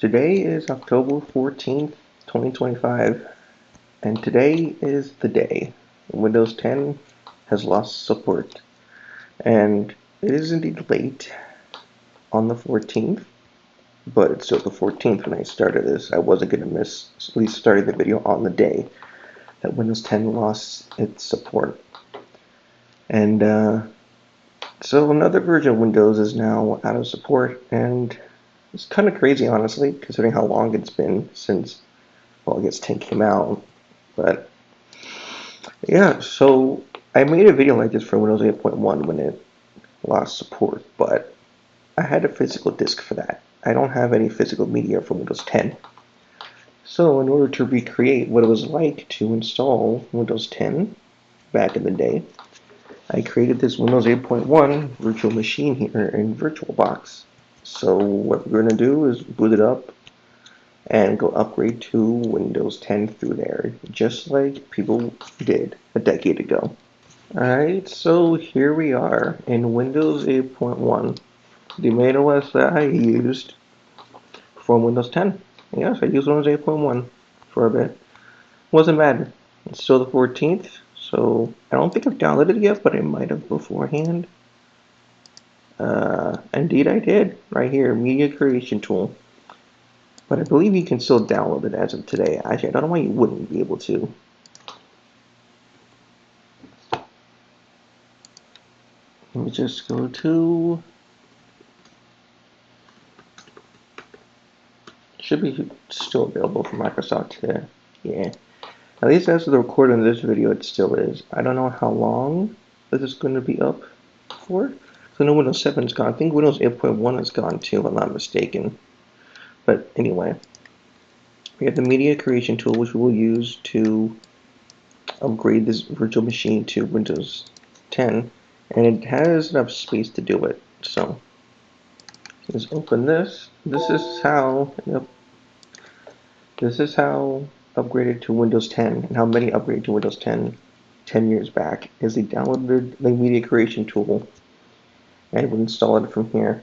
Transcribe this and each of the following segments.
Today is October 14th, 2025, and today is the day Windows 10 has lost support. And it is indeed late on the 14th, but it's still the 14th when I started this. I wasn't going to miss at least starting the video on the day that Windows 10 lost its support. And so another version of Windows is now out of support, and it's kind of crazy, honestly, considering how long it's been since, well, I guess 10 came out. But yeah, so I made a video like this for Windows 8.1 when it lost support, but I had a physical disk for that. I don't have any physical media for Windows 10. So in order to recreate what it was like to install Windows 10 back in the day, I created this Windows 8.1 virtual machine here in VirtualBox. So what we're going to do is boot it up and go upgrade to Windows 10 through there, just like people did a decade ago. Alright, so here we are in Windows 8.1, the main OS that I used for Windows 10. Yes, I used Windows 8.1 for a bit. Wasn't bad. It's still the 14th, so I don't think I've downloaded it yet, but I might have beforehand. Indeed I did, right here, Media Creation Tool. But I believe you can still download it as of today. Actually, I don't know why you wouldn't be able to. Let me just go to... Should be still available for Microsoft today. Yeah. At least as of the recording of this video, it still is. I don't know how long this is going to be up for. So no, Windows 7 is gone. I think Windows 8.1 is gone too, if I'm not mistaken. But anyway, we have the Media Creation Tool, which we will use to upgrade this virtual machine to Windows 10. And it has enough space to do it. So let's open this. This is how, this is how upgraded to Windows 10, and how many upgraded to Windows 10 years back, is they downloaded the Media Creation Tool and would install it from here.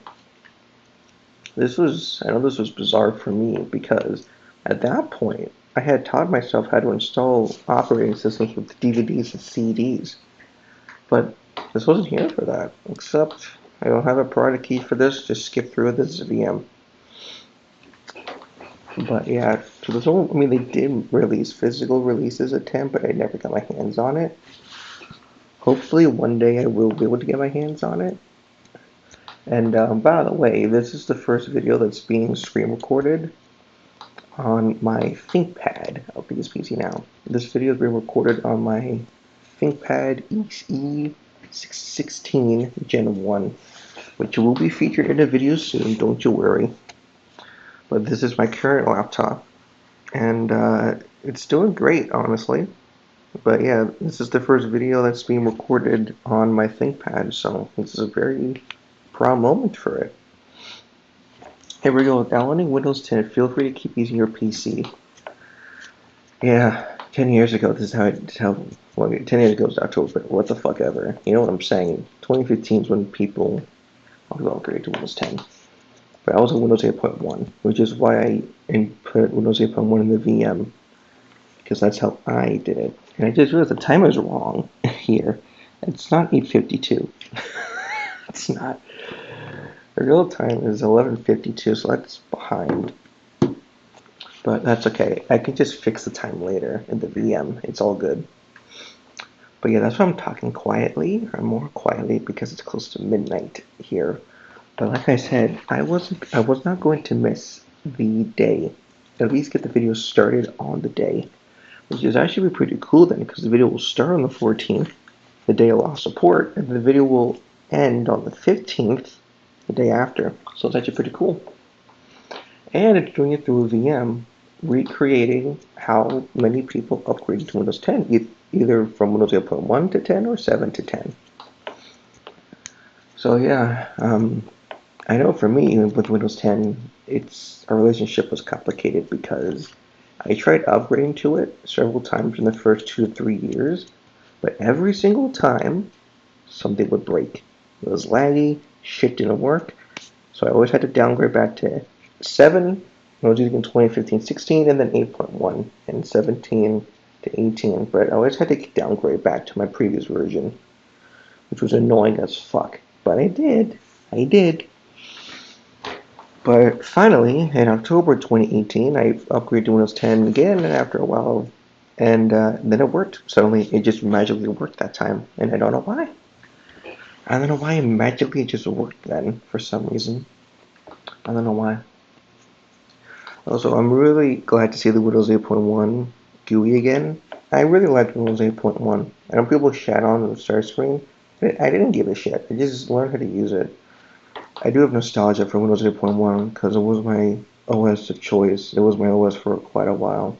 I know this was bizarre for me, because at that point, I had taught myself how to install operating systems with DVDs and CDs. But this wasn't here for that, except I don't have a product key for this, just skip through this VM. But yeah, so this whole, I mean, they did release physical releases of 10, but I never got my hands on it. Hopefully one day I will be able to get my hands on it. And by the way, this is the first video that's being screen recorded on my ThinkPad. I'll be this PC now. This video is being recorded on my ThinkPad E16 Gen 1, which will be featured in a video soon, don't you worry. But this is my current laptop, and it's doing great, honestly. But yeah, this is the first video that's being recorded on my ThinkPad, so this is a very proud moment for it. Here we go, downloading Windows 10. Feel free to keep using your PC. Yeah, 10 years ago, this is how well, 10 years ago was October, but what the fuck ever. You know what I'm saying? 2015 is when people upgraded to Windows 10. But I was on Windows 8.1, which is why I input Windows 8.1 in the VM, because that's how I did it. And I just realized the timer is wrong here. It's not 8:52. It's not. The real time is 11:52, so that's behind. But that's okay. I can just fix the time later in the VM. It's all good. But yeah, that's why I'm talking quietly, or more quietly, because it's close to midnight here. But like I said, I was not going to miss the day. At least get the video started on the day, which is actually pretty cool then, because the video will start on the 14th, the day I lost support, and the video will end on the 15th, the day after. So it's actually pretty cool. And it's doing it through a VM, recreating how many people upgraded to Windows 10, either from Windows 8.1 to 10 or 7 to 10. So yeah, I know for me, with Windows 10, our relationship was complicated because I tried upgrading to it several times in the first 2 to 3 years, but every single time, something would break. It was laggy, shit didn't work, so I always had to downgrade back to 7 I was using 2015, 16, and then 8.1, and 17 to 18. But I always had to downgrade back to my previous version, which was annoying as fuck. But I did. I did. But finally, in October 2018, I upgraded to Windows 10 again, and after a while, and then it worked. Suddenly, it just magically worked that time, and I don't know why. I don't know why magically it just worked then, for some reason. I don't know why. Also, I'm really glad to see the Windows 8.1 GUI again. I really liked Windows 8.1. I know people shat on the start screen. I didn't give a shit. I just learned how to use it. I do have nostalgia for Windows 8.1 because it was my OS of choice. It was my OS for quite a while.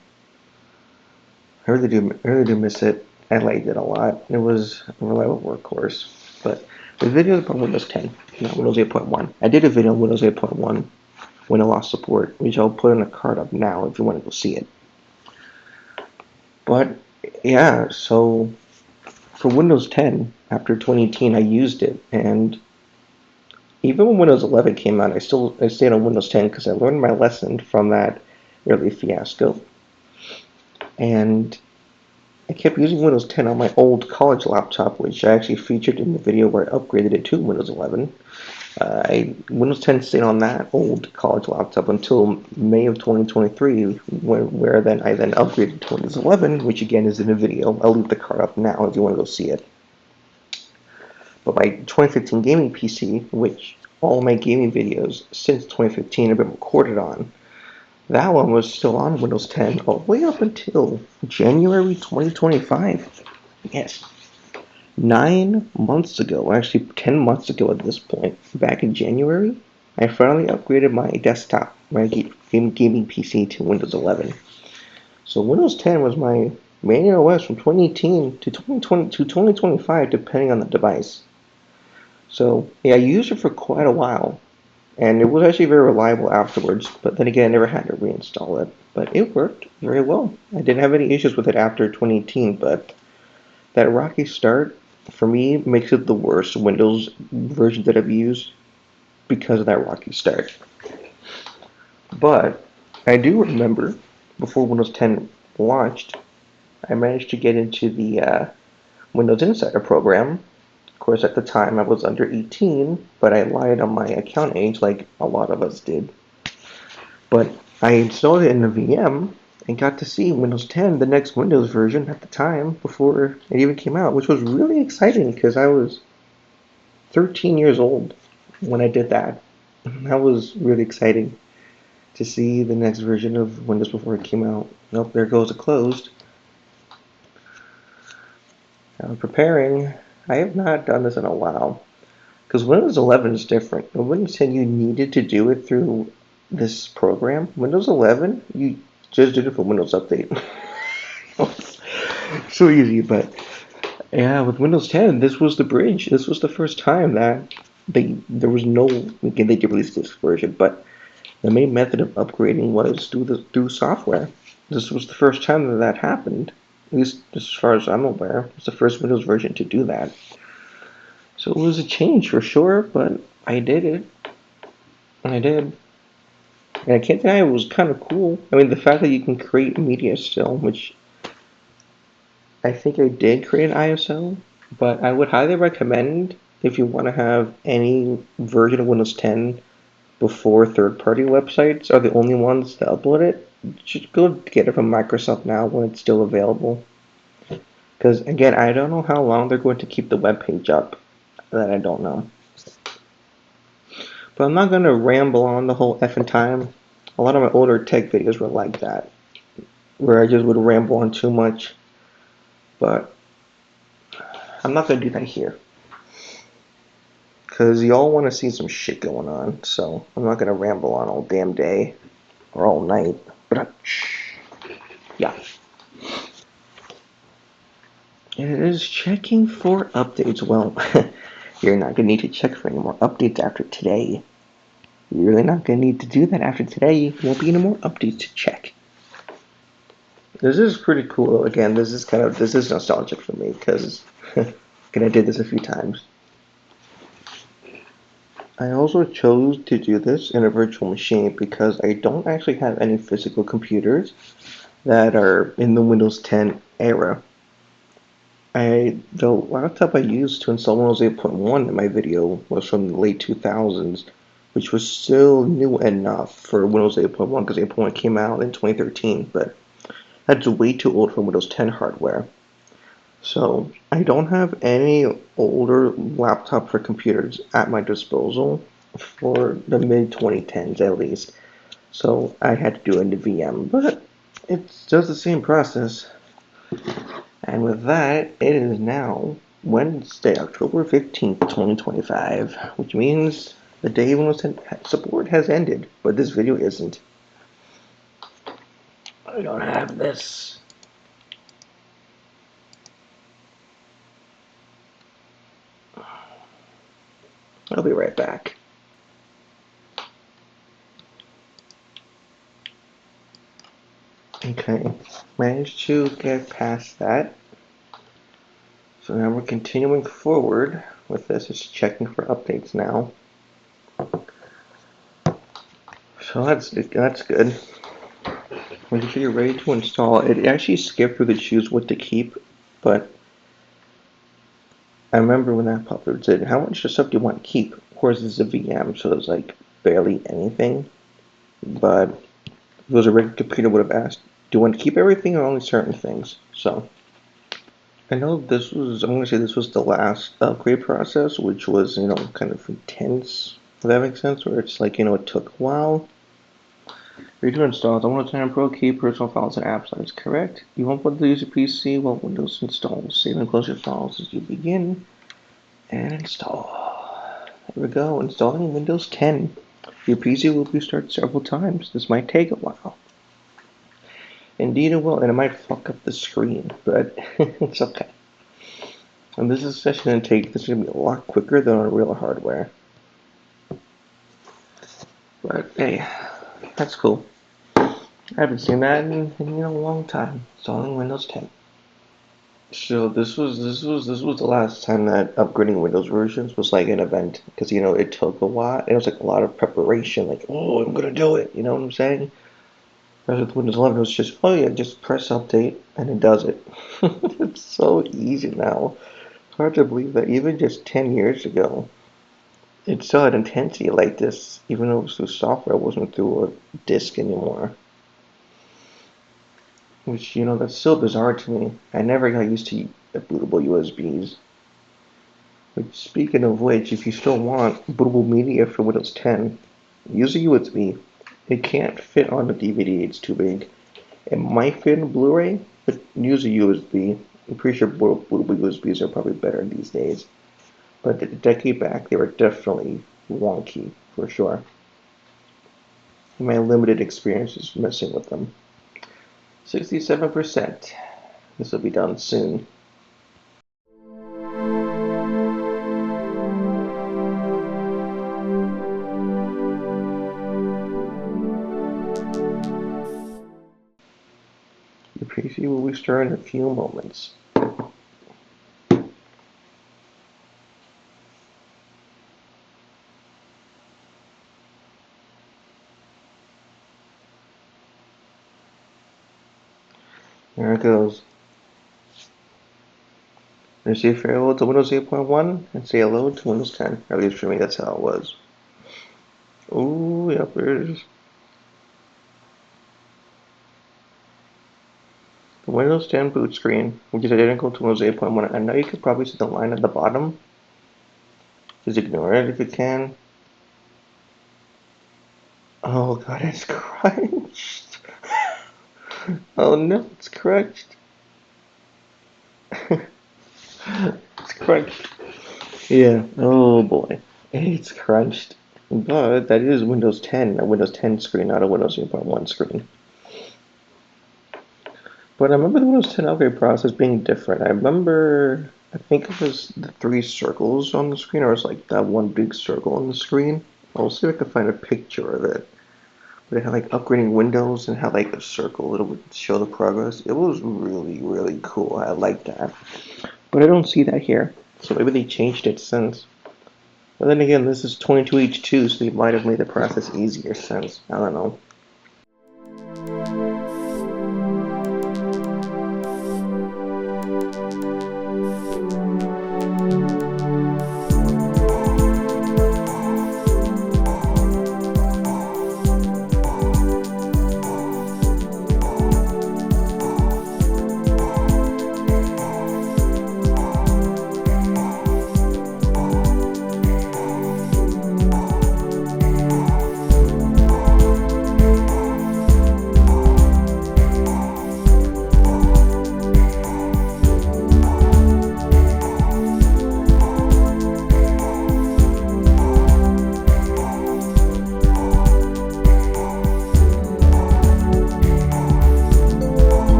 I really do miss it. I liked it a lot. It was a reliable workhorse. But the video is about Windows 10, not Windows 8.1. I did a video on Windows 8.1 when it lost support, which I'll put in a card up now if you want to go see it. But yeah, so for Windows 10, after 2018, I used it, and even when Windows 11 came out, I stayed on Windows 10 because I learned my lesson from that early fiasco, and I kept using Windows 10 on my old college laptop, which I actually featured in the video where I upgraded it to Windows 11. Windows 10 stayed on that old college laptop until May of 2023, where then I upgraded to Windows 11, which again is in a video. I'll leave the card up now if you want to go see it. But my 2015 gaming PC, which all my gaming videos since 2015 have been recorded on, that one was still on Windows 10 all the way up until January 2025. Yes. 9 months ago, actually 10 months ago at this point, back in January, I finally upgraded my desktop, my gaming PC to Windows 11. So Windows 10 was my main OS from 2018 to 2020 to 2025, depending on the device. So yeah, I used it for quite a while, and it was actually very reliable afterwards. But then again, I never had to reinstall it. But it worked very well. I didn't have any issues with it after 2018, but that rocky start for me makes it the worst Windows version that I've used because of that rocky start. But I do remember before Windows 10 launched, I managed to get into the Windows Insider program. Of course, at the time I was under 18, but I lied on my account age like a lot of us did. But I installed it in the VM and got to see Windows 10, the next Windows version at the time before it even came out, which was really exciting because I was 13 years old when I did that. That was really exciting to see the next version of Windows before it came out. Nope, there goes it closed. I'm preparing. I have not done this in a while because Windows 11 is different. In Windows 10, you needed to do it through this program. Windows 11, you just did it for Windows Update. So easy, but yeah, with Windows 10, this was the bridge. This was the first time that there was no again they did release this version, but the main method of upgrading was through software. This was the first time that happened. At least as far as I'm aware, it's the first Windows version to do that. So it was a change for sure, but I did it. I did. And I can't deny it was kind of cool. I mean, the fact that you can create media still, which I think I did create an ISO, but I would highly recommend if you want to have any version of Windows 10 before third-party websites are the only ones to upload it, just go get it from Microsoft now when it's still available. Because again, I don't know how long they're going to keep the web page up. That I don't know. But I'm not going to ramble on the whole effing time. A lot of my older tech videos were like that, where I just would ramble on too much. But I'm not going to do that here. Because y'all want to see some shit going on, so I'm not going to ramble on all damn day or all night. But yeah. And it is checking for updates. Well, you're not going to need to check for any more updates after today. You're really not going to need to do that after today. There won't be any more updates to check. This is pretty cool. Again, this is nostalgic for me because I did this a few times. I also chose to do this in a virtual machine because I don't actually have any physical computers that are in the Windows 10 era. The laptop I used to install Windows 8.1 in my video was from the late 2000s, which was still new enough for Windows 8.1 because 8.1 came out in 2013, but that's way too old for Windows 10 hardware. So I don't have any older laptops or computers at my disposal for the mid 2010s at least. So I had to do it in the VM, but it's just the same process. And with that, it is now Wednesday, October 15th, 2025, which means the day Windows 10 support has ended, but this video isn't. I don't have this. I'll be right back. Okay, managed to get past that. So now we're continuing forward with this. It's checking for updates now. So that's good. Making sure you're ready to install. It actually skipped through the choose what to keep, but I remember when that popped up, it said, how much stuff do you want to keep? Of course, it's a VM, so there's like barely anything. But if it was a regular computer, would have asked, do you want to keep everything or only certain things? So I know this was, I'm going to say this was the last upgrade process, which was, kind of intense, if that makes sense, where it's like, it took a while. Redo installs. I want to turn Pro key personal files and apps. That is correct. You won't put the user PC while Windows installs. Save and close your files as you begin. And install. There we go. Installing Windows 10. Your PC will restart several times. This might take a while. Indeed it will, and it might fuck up the screen, but it's okay. And this is session intake. This is going to be a lot quicker than on real hardware. But hey, that's cool. I haven't seen that in a long time. Installing Windows 10. So this was the last time that upgrading Windows versions was like an event because it took a lot. It was like a lot of preparation. Like, oh, I'm gonna do it. You know what I'm saying? Whereas with Windows 11, it was just, oh yeah, just press update and it does it. It's so easy now. It's hard to believe that even just 10 years ago, it still had intensity like this, even though it was through software, it wasn't through a disk anymore. Which, that's still bizarre to me. I never got used to bootable USBs. Which, speaking of which, if you still want bootable media for Windows 10, use a USB. It can't fit on a DVD, it's too big. It might fit in a Blu-ray, but use a USB. I'm pretty sure bootable USBs are probably better these days. But a decade back, they were definitely wonky, for sure. My limited experience is messing with them. 67%. This will be done soon. Your PC will restart in a few moments. There it goes. And say farewell to Windows 8.1 and say hello to Windows 10. At least for me, that's how it was. Oh, yep, there it is. The Windows 10 boot screen, which is identical to Windows 8.1. I know you could probably see the line at the bottom. Just ignore it if you can. Oh god, it's crunched. Oh no, it's crunched. It's crunched. Yeah, oh boy. It's crunched. But that is Windows 10, a Windows 10 screen, not a Windows 8.1 screen. But I remember the Windows 10 upgrade process being different. I think it was the three circles on the screen, or it was like that one big circle on the screen. I'll see if I can find a picture of it. But it had like upgrading windows and had like a circle that would show the progress. It was really, really cool. I liked that. But I don't see that here. So maybe they changed it since. But then again, this is 22H2, so they might have made the process easier since. I don't know.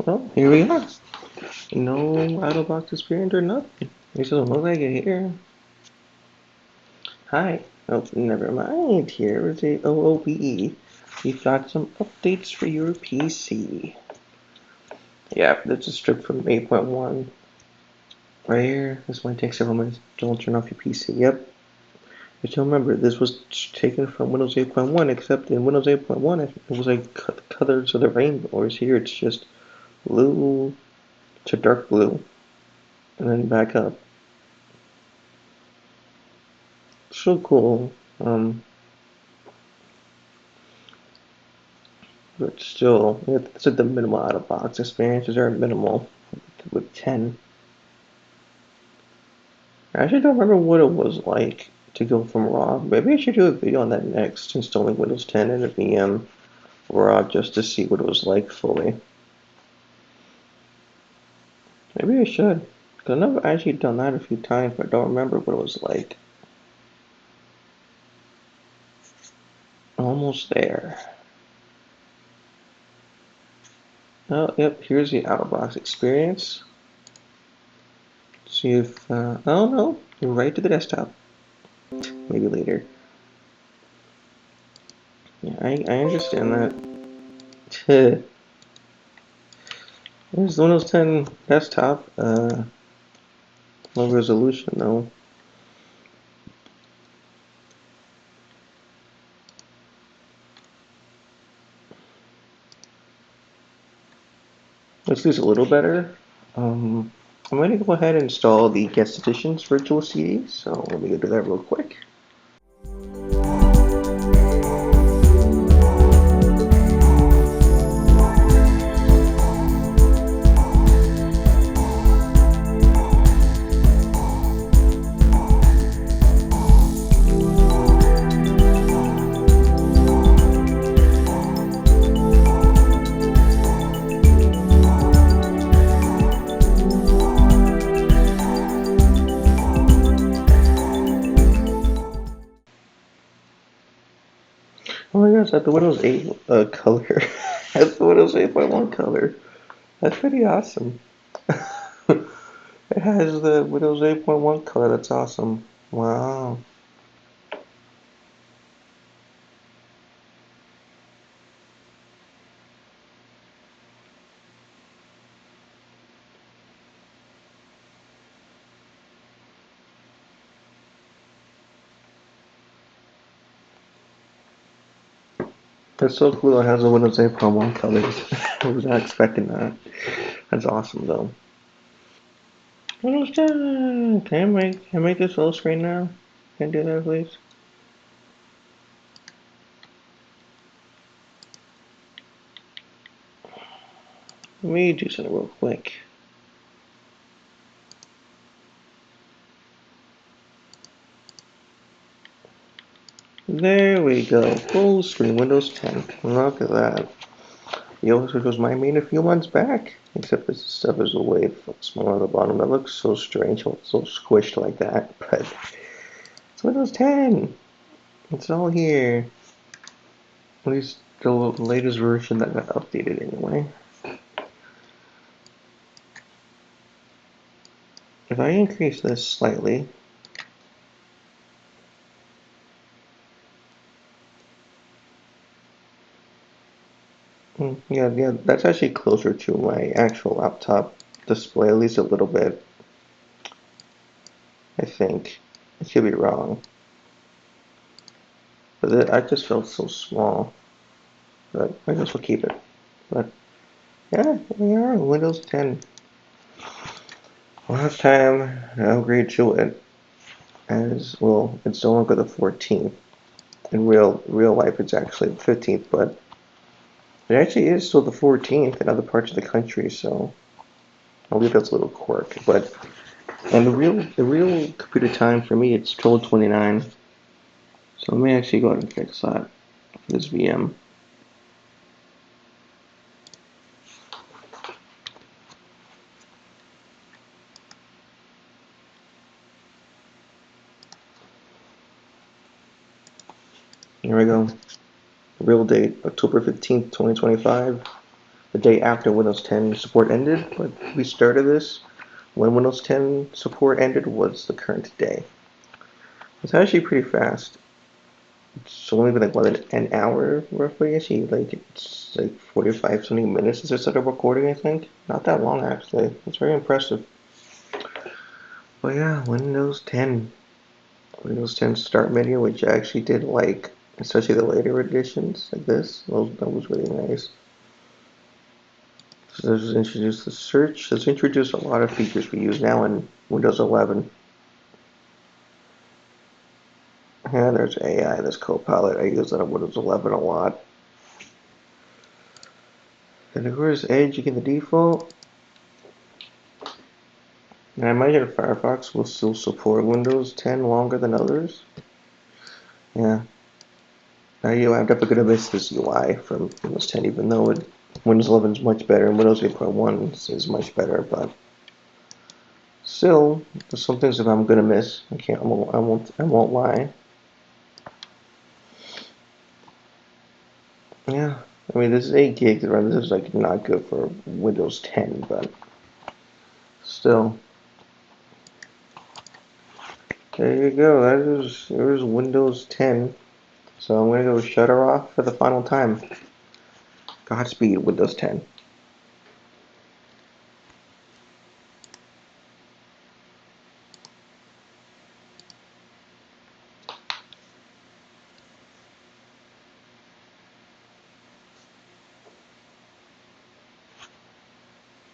Well, here we are. No out-of-box experience or nothing. It doesn't look like it here. Hi. Oh, never mind. Here is a OOBE. We've got some updates for your PC. Yeah, that's a strip from 8.1. Right here. This might take several minutes. Don't turn off your PC. Yep. But you remember, this was taken from Windows 8.1, except in Windows 8.1, it was like colors of the rainbow. Whereas here, it's just blue to dark blue, and then back up. So cool. But still, it's at the minimal out-of-box experiences are minimal with 10. I actually don't remember what it was like to go from raw. Maybe I should do a video on that next, installing Windows 10 and a VM raw just to see what it was like fully. Maybe I should. Because I've actually done that a few times, but I don't remember what it was like. Almost there. Oh, yep, here's the out-of-box experience. See if, oh no, right to the desktop. Maybe later. Yeah, I understand that. There's Windows 10 desktop, low resolution though. Let's do this a little better. I'm going to go ahead and install the Guest Editions virtual CD, so let me go do that real quick. Oh my gosh, that's the Windows 8 color. That's the Windows 8.1 color. That's pretty awesome. It has the Windows 8.1 color. That's awesome. Wow. That's so cool. It has the Windows 8.1 colors. I was not expecting that. That's awesome though. Windows 10. Can I make this full screen now? Can I do that, please? Let me do something real quick. There we go. Full screen Windows 10. Look at that. The OS which was my main a few months back. Except this stuff is way smaller on the bottom. That looks so strange, so squished like that. But it's Windows 10. It's all here. At least the latest version that got updated anyway. If I increase this slightly, Yeah, that's actually closer to my actual laptop display, at least a little bit, I think. I could be wrong. But I just felt so small. But I guess we'll keep it. But yeah, we are on Windows 10. Last time I upgraded to it, as well, it's no longer the 14th. In real life, it's actually the 15th, but it actually is still the 14th in other parts of the country. So I believe that's a little quirk. But and the real computer time for me, it's 12:29. So let me actually go ahead and fix that for this VM. Here we go. The real date, October 15th, 2025. The day after Windows 10 support ended, but we started this when Windows 10 support ended was the current day. It's actually pretty fast. It's only been like what an hour roughly. Actually, like it's like 45 something minutes since I started recording. I think not that long actually. It's very impressive. But yeah, Windows 10, Windows 10 Start menu, which I actually did like, especially the later editions like this. That was really nice. So this has introduced the search. This introduced a lot of features we use now in Windows 11. Yeah, there's AI, there's Copilot. I use that in Windows 11 a lot. And of course, Edge, you get the default. And I imagine Firefox will still support Windows 10 longer than others. Yeah. Now I'm definitely going to miss this UI from Windows 10, even though Windows 11 is much better and Windows 8.1 is much better. But still, there's some things that I'm going to miss. I won't lie. Yeah. I mean, this is 8 gigs of RAM. This is like not good for Windows 10, but still. There you go. There's Windows 10. So I'm gonna go shut her off for the final time. Godspeed, Windows 10.